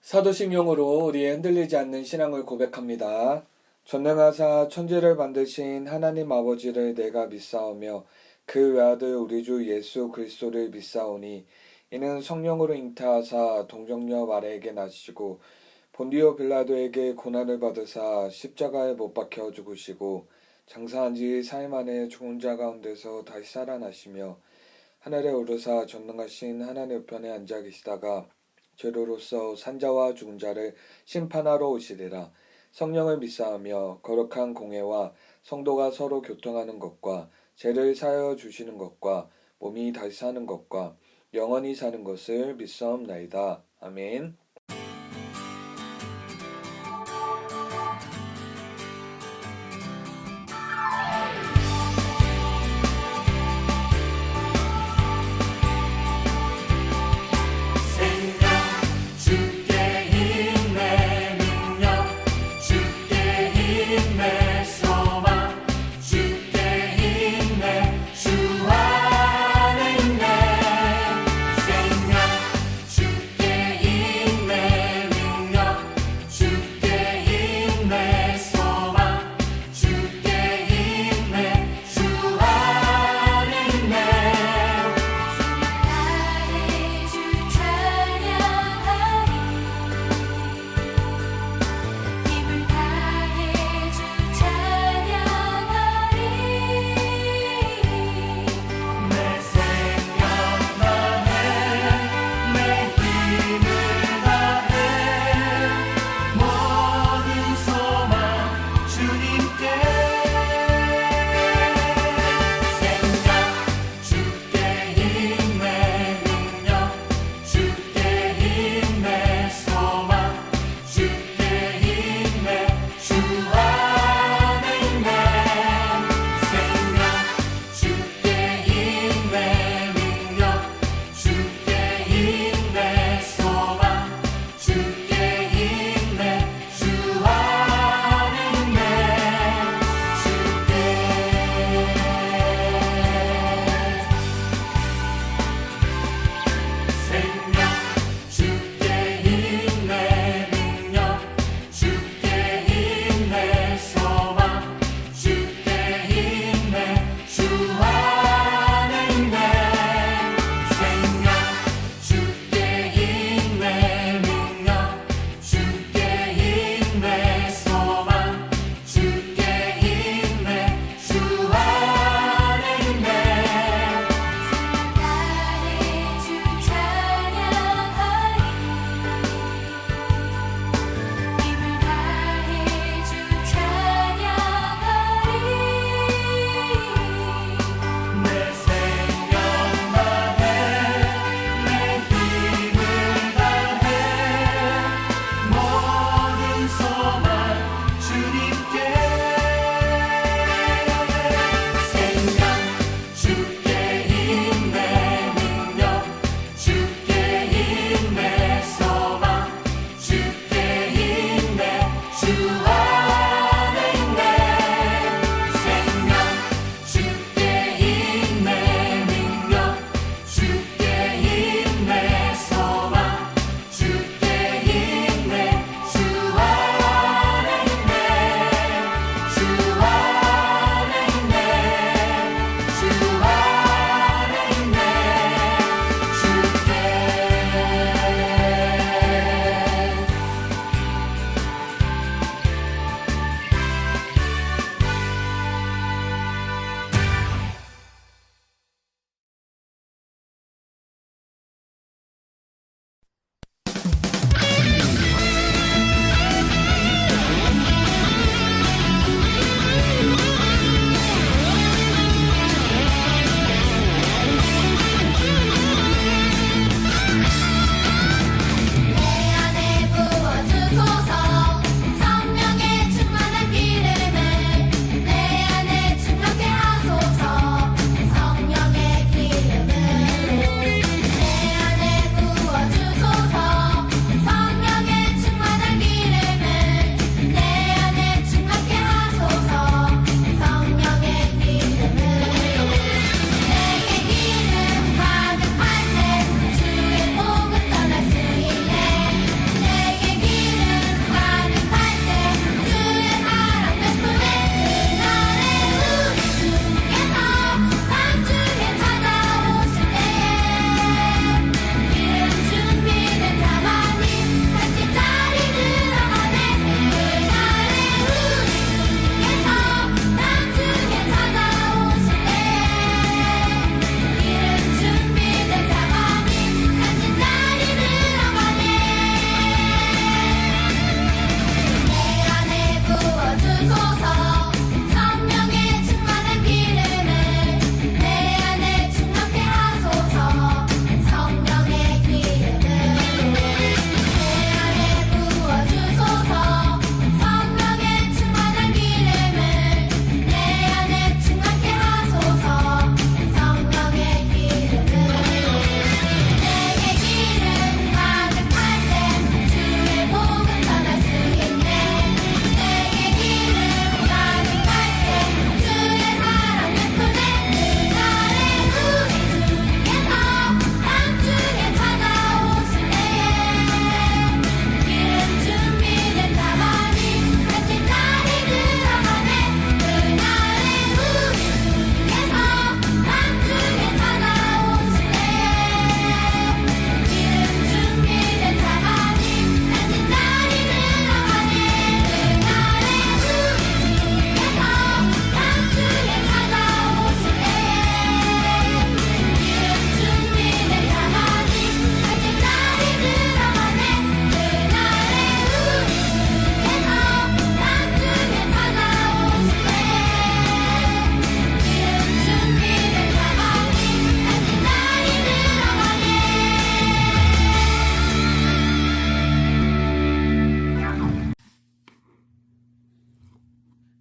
사도신경으로 우리의 흔들리지 않는 신앙을 고백합니다. 전능하사 천지를 만드신 하나님 아버지를 내가 믿사오며 그 외아들 우리 주 예수 그리스도를 믿사오니 이는 성령으로 잉태하사 동정녀 마리아에게 나시고 본디오 빌라도에게 고난을 받으사 십자가에 못 박혀 죽으시고 장사한 지 사흘 만에 죽은 자 가운데서 다시 살아나시며 하늘에 오르사 전능하신 하나님 우편에 앉아 계시다가 죄로로서 산자와 죽은 자를 심판하러 오시리라. 성령을 믿사하며 거룩한 공회와 성도가 서로 교통하는 것과 죄를 사하여 주시는 것과 몸이 다시 사는 것과 영원히 사는 것을 믿사옵나이다. 아멘. 주께 있네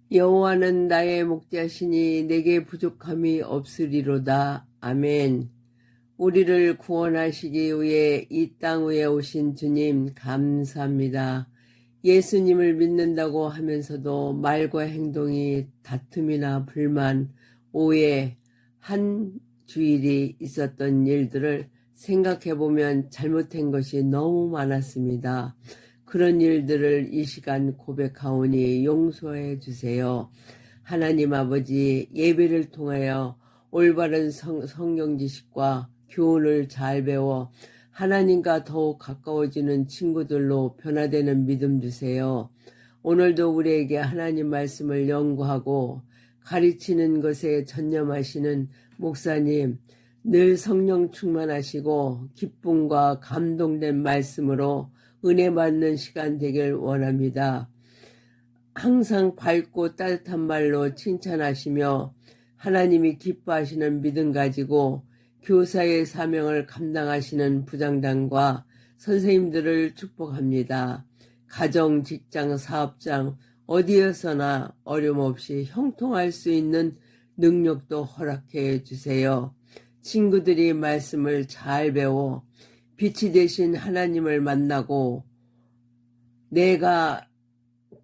여호와는 나의 목자시니 내게 부족함이 없으리로다. 아멘. 우리를 구원하시기 위해 이 땅 위에 오신 주님 감사합니다. 예수님을 믿는다고 하면서도 말과 행동이 다툼이나 불만, 오해, 한 주일이 있었던 일들을 생각해보면 잘못한 것이 너무 많았습니다. 그런 일들을 이 시간 고백하오니 용서해 주세요. 하나님 아버지, 예배를 통하여 올바른 성경 지식과 교훈을 잘 배워 하나님과 더욱 가까워지는 친구들로 변화되는 믿음 주세요. 오늘도 우리에게 하나님 말씀을 연구하고 가르치는 것에 전념하시는 목사님, 늘 성령 충만하시고 기쁨과 감동된 말씀으로 은혜 받는 시간 되길 원합니다. 항상 밝고 따뜻한 말로 칭찬하시며 하나님이 기뻐하시는 믿음 가지고 교사의 사명을 감당하시는 부장단과 선생님들을 축복합니다. 가정, 직장, 사업장 어디에서나 어려움 없이 형통할 수 있는 능력도 허락해 주세요. 친구들이 말씀을 잘 배워 빛이 되신 하나님을 만나고 내가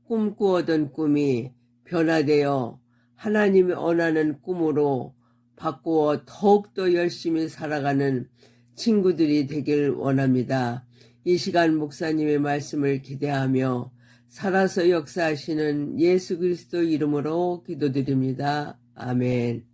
꿈꾸었던 꿈이 변화되어 하나님이 원하는 꿈으로 바꾸어 더욱더 열심히 살아가는 친구들이 되길 원합니다. 이 시간 목사님의 말씀을 기대하며 살아서 역사하시는 예수 그리스도 이름으로 기도드립니다. 아멘.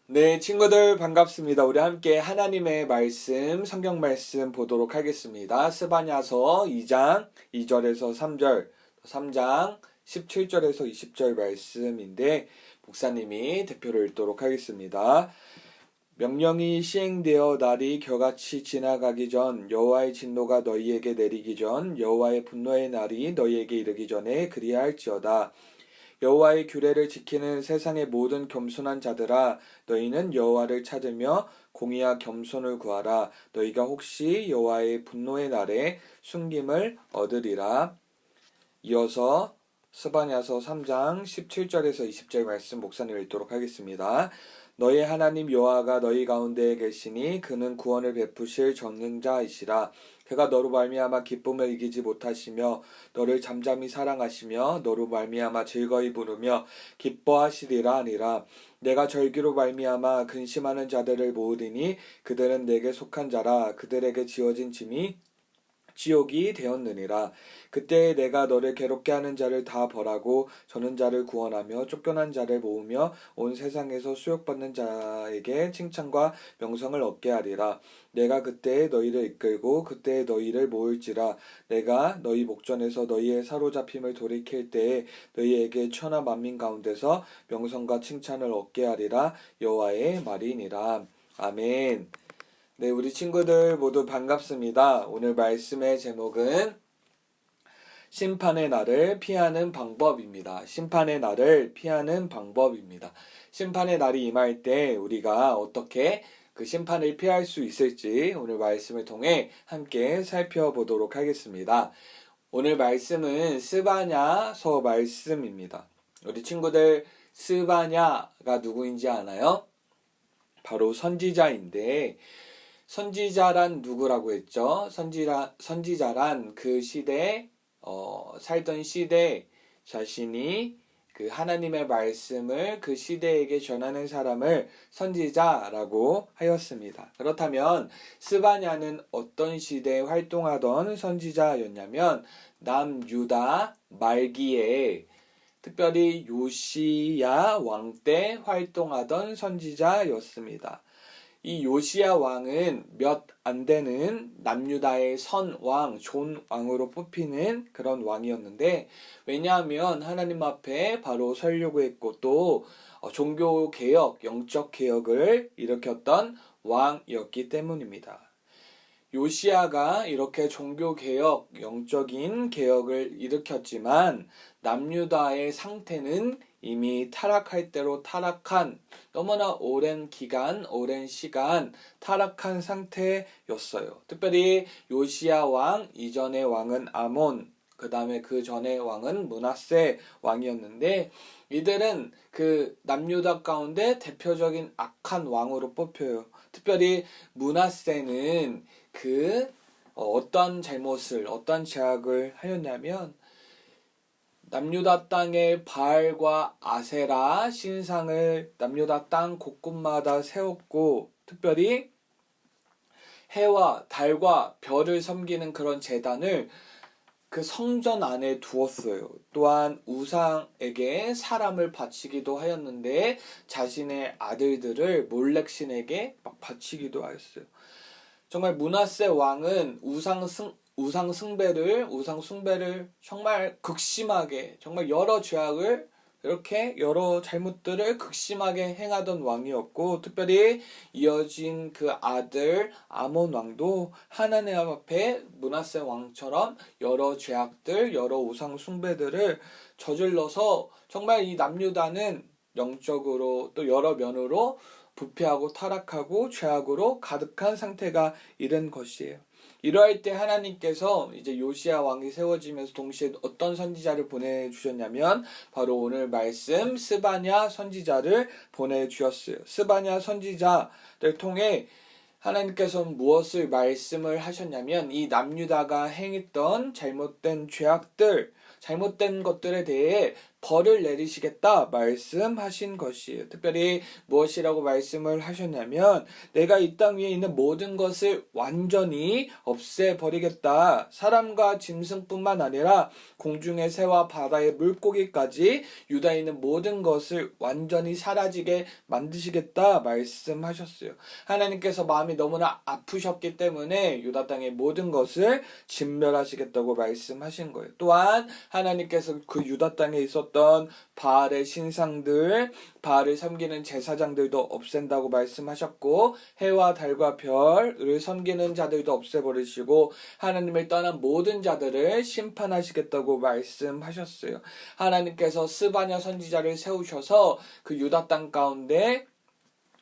네, 친구들 반갑습니다. 우리 함께 하나님의 말씀, 성경 말씀 보도록 하겠습니다. 스바냐서 2장 2절에서 3절, 3장 17절에서 20절 말씀인데 목사님이 대표를 읽도록 하겠습니다. 명령이 시행되어 날이 겨같이 지나가기 전 여호와의 진노가 너희에게 내리기 전 여호와의 분노의 날이 너희에게 이르기 전에 그리할지어다. 여호와의 규례를 지키는 세상의 모든 겸손한 자들아, 너희는 여호와를 찾으며 공의와 겸손을 구하라. 너희가 혹시 여호와의 분노의 날에 숨김을 얻으리라. 이어서 스바냐서 3장 17절에서 20절 말씀 목사님 읽도록 하겠습니다. 너희 하나님 여호와가 너희 가운데에 계시니 그는 구원을 베푸실 전능자이시라. 그가 너로 말미암아 기쁨을 이기지 못하시며 너를 잠잠히 사랑하시며 너로 말미암아 즐거이 부르며 기뻐하시리라 하니라. 내가 절기로 말미암아 근심하는 자들을 모으리니 그들은 내게 속한 자라. 그들에게 지어진 짐이 지옥이 되었느니라. 그때 내가 너를 괴롭게 하는 자를 다 벌하고 저는 자를 구원하며 쫓겨난 자를 모으며 온 세상에서 수욕받는 자에게 칭찬과 명성을 얻게 하리라. 내가 그때 너희를 이끌고 그때 너희를 모을지라. 내가 너희 목전에서 너희의 사로잡힘을 돌이킬 때에 너희에게 천하 만민 가운데서 명성과 칭찬을 얻게 하리라. 여호와의 말이니라. 아멘. 네, 우리 친구들 모두 반갑습니다. 오늘 말씀의 제목은 심판의 날을 피하는 방법입니다. 심판의 날을 피하는 방법입니다. 심판의 날이 임할 때 우리가 어떻게 그 심판을 피할 수 있을지 오늘 말씀을 통해 함께 살펴보도록 하겠습니다. 오늘 말씀은 스바냐서 말씀입니다. 우리 친구들 스바냐가 누구인지 아나요? 바로 선지자인데 선지자란 누구라고 했죠? 선지자란 그 시대 살던 시대 자신이 그 하나님의 말씀을 그 시대에게 전하는 사람을 선지자라고 하였습니다. 그렇다면 스바냐는 어떤 시대에 활동하던 선지자였냐면 남유다 말기에 특별히 요시야 왕 때 활동하던 선지자였습니다. 이 요시야 왕은 몇 안 되는 남유다의 선왕, 존 왕으로 뽑히는 그런 왕이었는데 왜냐하면 하나님 앞에 바로 서려고 했고 또 종교 개혁, 영적 개혁을 일으켰던 왕이었기 때문입니다. 요시야가 이렇게 종교 개혁, 영적인 개혁을 일으켰지만 남유다의 상태는 이미 타락할 대로 타락한 너무나 오랜 기간, 오랜 시간 타락한 상태였어요. 특별히 요시야 왕 이전의 왕은 아몬, 그 다음에 그 전에 왕은 므낫세 왕이었는데 이들은 그 남유다 가운데 대표적인 악한 왕으로 뽑혀요. 특별히 므낫세는 어떤 잘못을, 어떤 죄악을 하였냐면 남유다 땅에 바알과 아세라 신상을 남유다 땅 곳곳마다 세웠고 특별히 해와 달과 별을 섬기는 그런 제단을 그 성전 안에 두었어요. 또한 우상에게 사람을 바치기도 하였는데 자신의 아들들을 몰렉신에게 막 바치기도 하였어요. 정말 므낫세 왕은 우상 숭배를 정말 극심하게 정말 여러 죄악을 이렇게 여러 잘못들을 극심하게 행하던 왕이었고 특별히 이어진 그 아들 아몬 왕도 하나님 앞에 므낫세 왕처럼 여러 죄악들 여러 우상 숭배들을 저질러서 정말 이 남유다는 영적으로 또 여러 면으로 부패하고 타락하고 죄악으로 가득한 상태가 이른 것이에요. 이러할 때 하나님께서 이제 요시야 왕이 세워지면서 동시에 어떤 선지자를 보내주셨냐면 바로 오늘 말씀 스바냐 선지자를 보내주셨어요. 스바냐 선지자를 통해 하나님께서는 무엇을 말씀을 하셨냐면 이 남유다가 행했던 잘못된 죄악들, 잘못된 것들에 대해 벌을 내리시겠다 말씀하신 것이에요. 특별히 무엇이라고 말씀을 하셨냐면 내가 이 땅 위에 있는 모든 것을 완전히 없애버리겠다. 사람과 짐승뿐만 아니라 공중의 새와 바다의 물고기까지 유다에 있는 모든 것을 완전히 사라지게 만드시겠다 말씀하셨어요. 하나님께서 마음이 너무나 아프셨기 때문에 유다 땅의 모든 것을 진멸하시겠다고 말씀하신 거예요. 또한 하나님께서 그 유다 땅에 있었던 바알의 신상들, 바알을 섬기는 제사장들도 없앤다고 말씀하셨고 해와 달과 별을 섬기는 자들도 없애버리시고 하나님을 떠난 모든 자들을 심판하시겠다고 말씀하셨어요. 하나님께서 스바냐 선지자를 세우셔서 그 유다 땅 가운데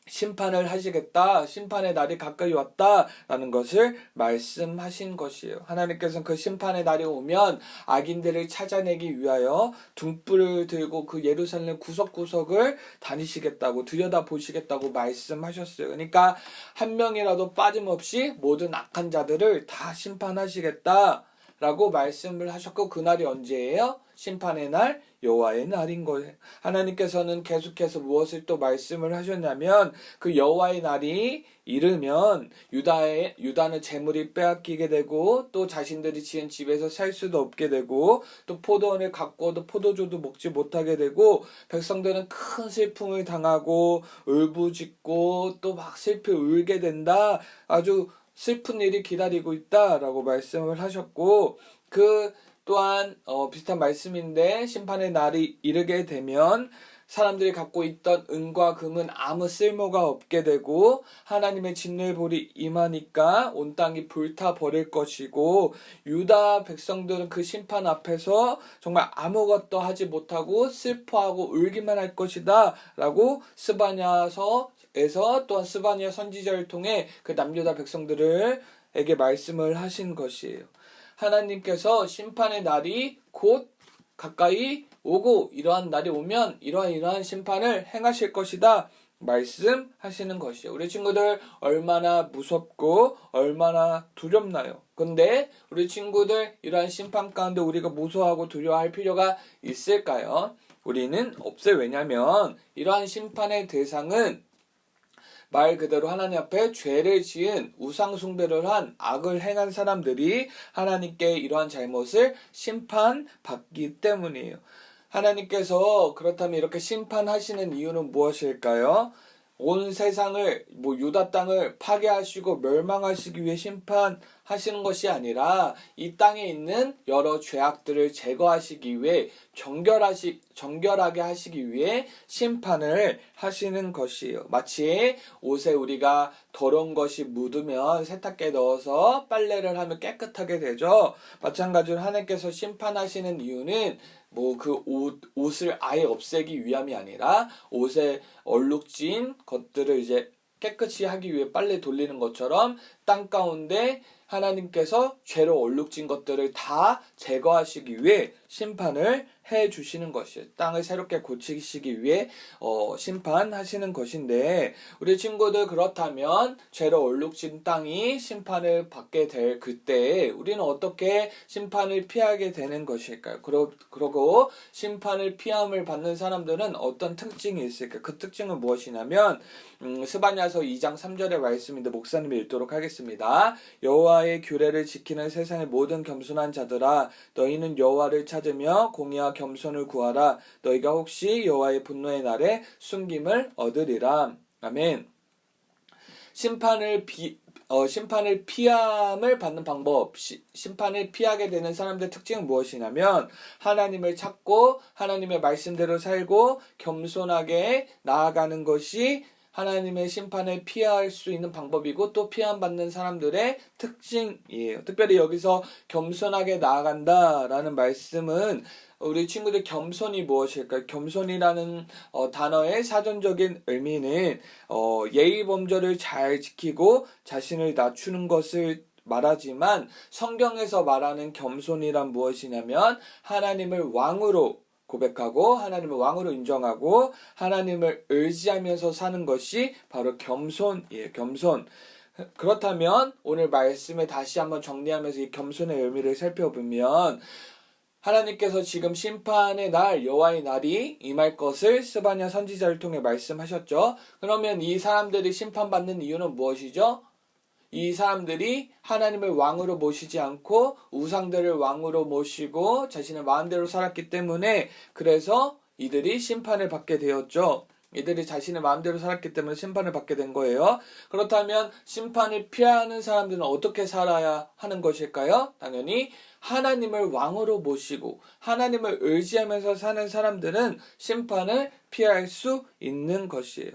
심판을 하시겠다. 심판의 날이 가까이 왔다라는 것을 말씀하신 것이에요. 하나님께서는 그 심판의 날이 오면 악인들을 찾아내기 위하여 등불을 들고 그 예루살렘 구석구석을 다니시겠다고 들여다보시겠다고 말씀하셨어요. 그러니까 한 명이라도 빠짐없이 모든 악한 자들을 다 심판하시겠다. 라고 말씀을 하셨고 그날이 언제예요? 심판의 날, 여호와의 날인 거예요. 하나님께서는 계속해서 무엇을 또 말씀을 하셨냐면 그 여호와의 날이 이르면 유다는 재물이 빼앗기게 되고 또 자신들이 지은 집에서 살 수도 없게 되고 또 포도원을 가꾸어도 포도주도 먹지 못하게 되고 백성들은 큰 슬픔을 당하고 울부짖고 또 막 슬피 울게 된다. 아주 슬픈 일이 기다리고 있다라고 말씀을 하셨고 또한 비슷한 말씀인데 심판의 날이 이르게 되면 사람들이 갖고 있던 은과 금은 아무 쓸모가 없게 되고 하나님의 진노의 볼이 임하니까 온 땅이 불타 버릴 것이고 유다 백성들은 그 심판 앞에서 정말 아무것도 하지 못하고 슬퍼하고 울기만 할 것이다 라고 스바냐서에서 또한 스바냐 선지자를 통해 그 남유다 백성들에게 말씀을 하신 것이에요. 하나님께서 심판의 날이 곧 가까이 오고 이러한 날이 오면 이러한 심판을 행하실 것이다 말씀하시는 것이에요. 우리 친구들 얼마나 무섭고 얼마나 두렵나요? 근데 우리 친구들 이러한 심판 가운데 우리가 무서워하고 두려워할 필요가 있을까요? 우리는 없어요. 왜냐하면 이러한 심판의 대상은 말 그대로 하나님 앞에 죄를 지은 우상 숭배를 한 악을 행한 사람들이 하나님께 이러한 잘못을 심판받기 때문이에요. 하나님께서 그렇다면 이렇게 심판하시는 이유는 무엇일까요? 온 세상을 유다 땅을 파괴하시고 멸망하시기 위해 심판하시는 것이 아니라 이 땅에 있는 여러 죄악들을 제거하시기 위해 정결하게 하시기 위해 심판을 하시는 것이에요. 마치 옷에 우리가 더러운 것이 묻으면 세탁기에 넣어서 빨래를 하면 깨끗하게 되죠. 마찬가지로 하나님께서 심판하시는 이유는 옷을 아예 없애기 위함이 아니라 옷에 얼룩진 것들을 이제 깨끗이 하기 위해 빨래 돌리는 것처럼 땅 가운데 하나님께서 죄로 얼룩진 것들을 다 제거하시기 위해 심판을 해 주시는 것이에요. 땅을 새롭게 고치시기 위해 심판하시는 것인데, 우리 친구들, 그렇다면 죄로 얼룩진 땅이 심판을 받게 될 그때에 우리는 어떻게 심판을 피하게 되는 것일까요? 그러고 심판을 피함을 받는 사람들은 어떤 특징이 있을까요? 그 특징은 무엇이냐면 스바냐서 2장 3절의 말씀인데 목사님이 읽도록 하겠습니다. 여호와의 규례를 지키는 세상의 모든 겸손한 자들아, 너희는 여호와를 찾으며 공의와 겸손을 구하라. 너희가 혹시 여호와의 분노의 날에 숨김을 얻으리라. 아멘. 심판을 피함을 받는 방법, 심판을 피하게 되는 사람들의 특징은 무엇이냐면 하나님을 찾고 하나님의 말씀대로 살고 겸손하게 나아가는 것이 하나님의 심판을 피할 수 있는 방법이고 또 피함받는 사람들의 특징이에요. 특별히 여기서 겸손하게 나아간다라는 말씀은 우리 친구들 겸손이 무엇일까요? 겸손이라는 단어의 사전적인 의미는 예의 범절을 잘 지키고 자신을 낮추는 것을 말하지만, 성경에서 말하는 겸손이란 무엇이냐면 하나님을 왕으로 고백하고 하나님을 왕으로 인정하고 하나님을 의지하면서 사는 것이 바로 겸손이에요. 겸손. 그렇다면 오늘 말씀을 다시 한번 정리하면서 이 겸손의 의미를 살펴보면, 하나님께서 지금 심판의 날, 여호와의 날이 임할 것을 스바냐 선지자를 통해 말씀하셨죠. 그러면 이 사람들이 심판받는 이유는 무엇이죠? 이 사람들이 하나님을 왕으로 모시지 않고 우상들을 왕으로 모시고 자신의 마음대로 살았기 때문에, 그래서 이들이 심판을 받게 되었죠. 이들이 자신의 마음대로 살았기 때문에 심판을 받게 된 거예요. 그렇다면 심판을 피하는 사람들은 어떻게 살아야 하는 것일까요? 당연히 하나님을 왕으로 모시고 하나님을 의지하면서 사는 사람들은 심판을 피할 수 있는 것이에요.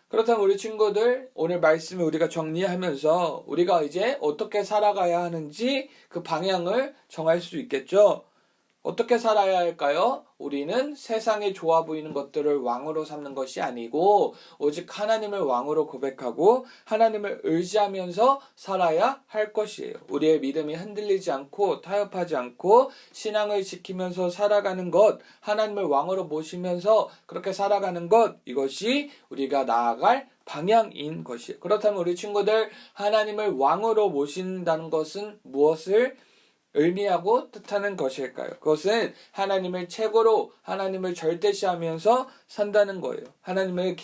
그렇다면 우리 친구들, 오늘 말씀을 우리가 정리하면서 우리가 이제 어떻게 살아가야 하는지 그 방향을 정할 수 있겠죠. 어떻게 살아야 할까요? 우리는 세상에 좋아 보이는 것들을 왕으로 삼는 것이 아니고 오직 하나님을 왕으로 고백하고 하나님을 의지하면서 살아야 할 것이에요. 우리의 믿음이 흔들리지 않고 타협하지 않고 신앙을 지키면서 살아가는 것, 하나님을 왕으로 모시면서 그렇게 살아가는 것, 이것이 우리가 나아갈 방향인 것이에요. 그렇다면 우리 친구들, 하나님을 왕으로 모신다는 것은 무엇을 의미하고 뜻하는 것일까요? 그것은 하나님을 최고로, 하나님을 절대시하면서 산다는 거예요. 하나님을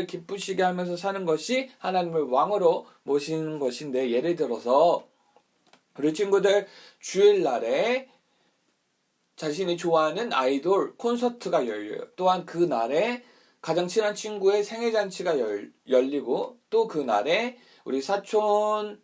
기쁘시게 하면서 사는 것이 하나님을 왕으로 모시는 것인데, 예를 들어서 우리 친구들 주일날에 자신이 좋아하는 아이돌 콘서트가 열려요. 또한 그 날에 가장 친한 친구의 생일잔치가 열리고, 또 그 날에 우리 사촌이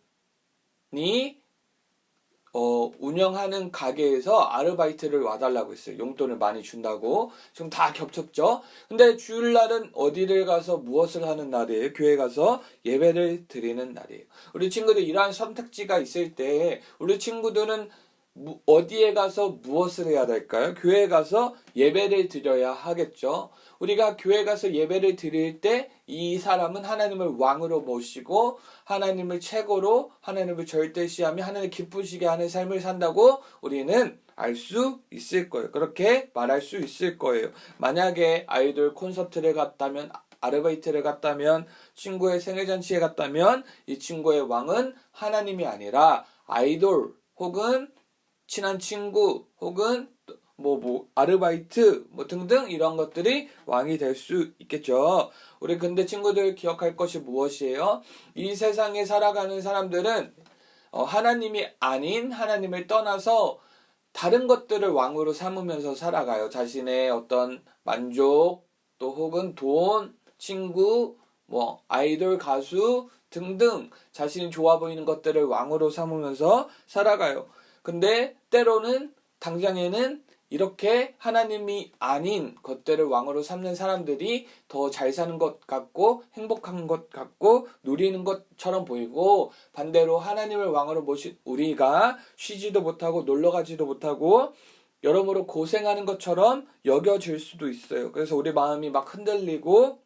운영하는 가게에서 아르바이트를 와달라고 했어요. 용돈을 많이 준다고. 지금 다 겹쳤죠? 근데 주일날은 어디를 가서 무엇을 하는 날이에요? 교회 가서 예배를 드리는 날이에요. 우리 친구들, 이러한 선택지가 있을 때 우리 친구들은 어디에 가서 무엇을 해야 될까요? 교회에 가서 예배를 드려야 하겠죠. 우리가 교회 가서 예배를 드릴 때 이 사람은 하나님을 왕으로 모시고 하나님을 최고로, 하나님을 절대시하며 하나님을 기쁘시게 하는 삶을 산다고 우리는 알 수 있을 거예요. 그렇게 말할 수 있을 거예요. 만약에 아이돌 콘서트를 갔다면, 아르바이트를 갔다면, 친구의 생일잔치에 갔다면 이 친구의 왕은 하나님이 아니라 아이돌 혹은 친한 친구 혹은 아르바이트 등등 이런 것들이 왕이 될 수 있겠죠. 우리 근데 친구들 기억할 것이 무엇이에요? 이 세상에 살아가는 사람들은 하나님이 아닌 하나님을 떠나서 다른 것들을 왕으로 삼으면서 살아가요. 자신의 어떤 만족, 또 혹은 돈, 친구, 아이돌, 가수 등등 자신이 좋아 보이는 것들을 왕으로 삼으면서 살아가요. 근데 때로는 당장에는 이렇게 하나님이 아닌 것들을 왕으로 삼는 사람들이 더 잘 사는 것 같고 행복한 것 같고 누리는 것처럼 보이고, 반대로 하나님을 왕으로 모신 우리가 쉬지도 못하고 놀러가지도 못하고 여러모로 고생하는 것처럼 여겨질 수도 있어요. 그래서 우리 마음이 막 흔들리고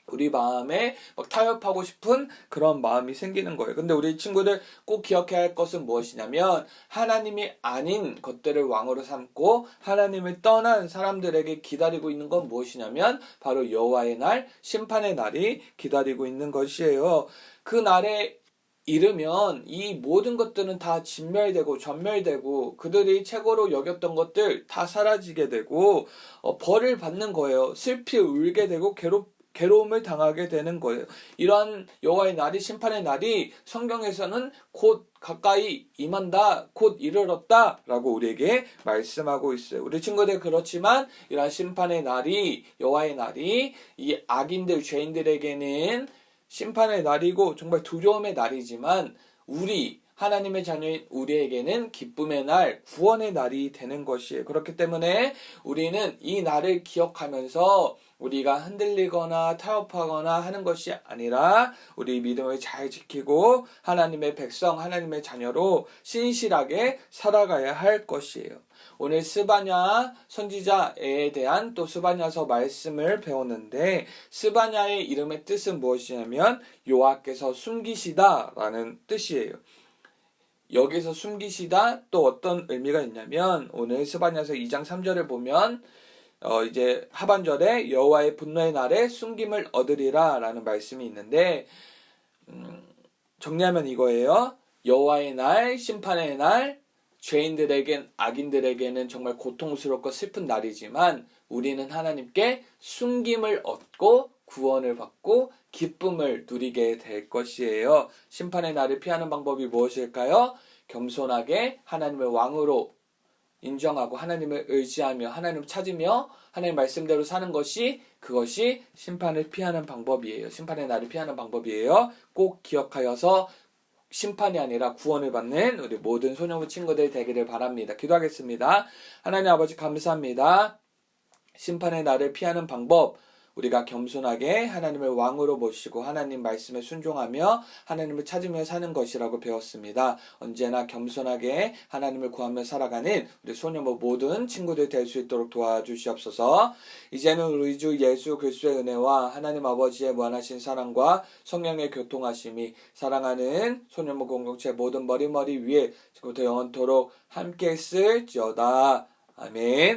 우리 마음에 막 타협하고 싶은 그런 마음이 생기는 거예요. 근데 우리 친구들 꼭 기억해야 할 것은 무엇이냐면 하나님이 아닌 것들을 왕으로 삼고 하나님을 떠난 사람들에게 기다리고 있는 건 무엇이냐면 바로 여호와의 날, 심판의 날이 기다리고 있는 것이에요. 그 날에 이르면 이 모든 것들은 다 진멸되고 전멸되고 그들이 최고로 여겼던 것들 다 사라지게 되고 벌을 받는 거예요. 슬피 울게 되고 괴로움을 당하게 되는 거예요. 이러한 여호와의 날이 심판의 날이 성경에서는 곧 가까이 임한다, 곧 이르렀다 라고 우리에게 말씀하고 있어요. 우리 친구들 그렇지만 이러한 심판의 날이 여호와의 날이 이 악인들 죄인들에게는 심판의 날이고 정말 두려움의 날이지만 우리 하나님의 자녀인 우리에게는 기쁨의 날, 구원의 날이 되는 것이에요. 그렇기 때문에 우리는 이 날을 기억하면서 우리가 흔들리거나 타협하거나 하는 것이 아니라 우리 믿음을 잘 지키고 하나님의 백성, 하나님의 자녀로 신실하게 살아가야 할 것이에요. 오늘 스바냐 선지자에 대한 또 스바냐서 말씀을 배웠는데 스바냐의 이름의 뜻은 무엇이냐면 여호와께서 숨기시다 라는 뜻이에요. 여기서 숨기시다 또 어떤 의미가 있냐면 오늘 스바냐서 2장 3절을 보면 이제 하반절에 여호와의 분노의 날에 숨김을 얻으리라 라는 말씀이 있는데 정리하면 이거예요. 여호와의 날, 심판의 날, 죄인들에겐 악인들에게는 정말 고통스럽고 슬픈 날이지만 우리는 하나님께 숨김을 얻고 구원을 받고 기쁨을 누리게 될 것이에요. 심판의 날을 피하는 방법이 무엇일까요? 겸손하게 하나님의 왕으로 인정하고 하나님을 의지하며 하나님을 찾으며 하나님 말씀대로 사는 것이 그것이 심판을 피하는 방법이에요. 심판의 날을 피하는 방법이에요. 꼭 기억하여서 심판이 아니라 구원을 받는 우리 모든 소년부 친구들 되기를 바랍니다. 기도하겠습니다. 하나님 아버지 감사합니다. 심판의 날을 피하는 방법 우리가 겸손하게 하나님을 왕으로 모시고 하나님 말씀에 순종하며 하나님을 찾으며 사는 것이라고 배웠습니다. 언제나 겸손하게 하나님을 구하며 살아가는 우리 소년부 모든 친구들 될 수 있도록 도와주시옵소서. 이제는 우리 주 예수 그리스도의 은혜와 하나님 아버지의 무한하신 사랑과 성령의 교통하심이 사랑하는 소년부 공동체 모든 머리 위에 지금부터 영원토록 함께 있을지어다. 아멘.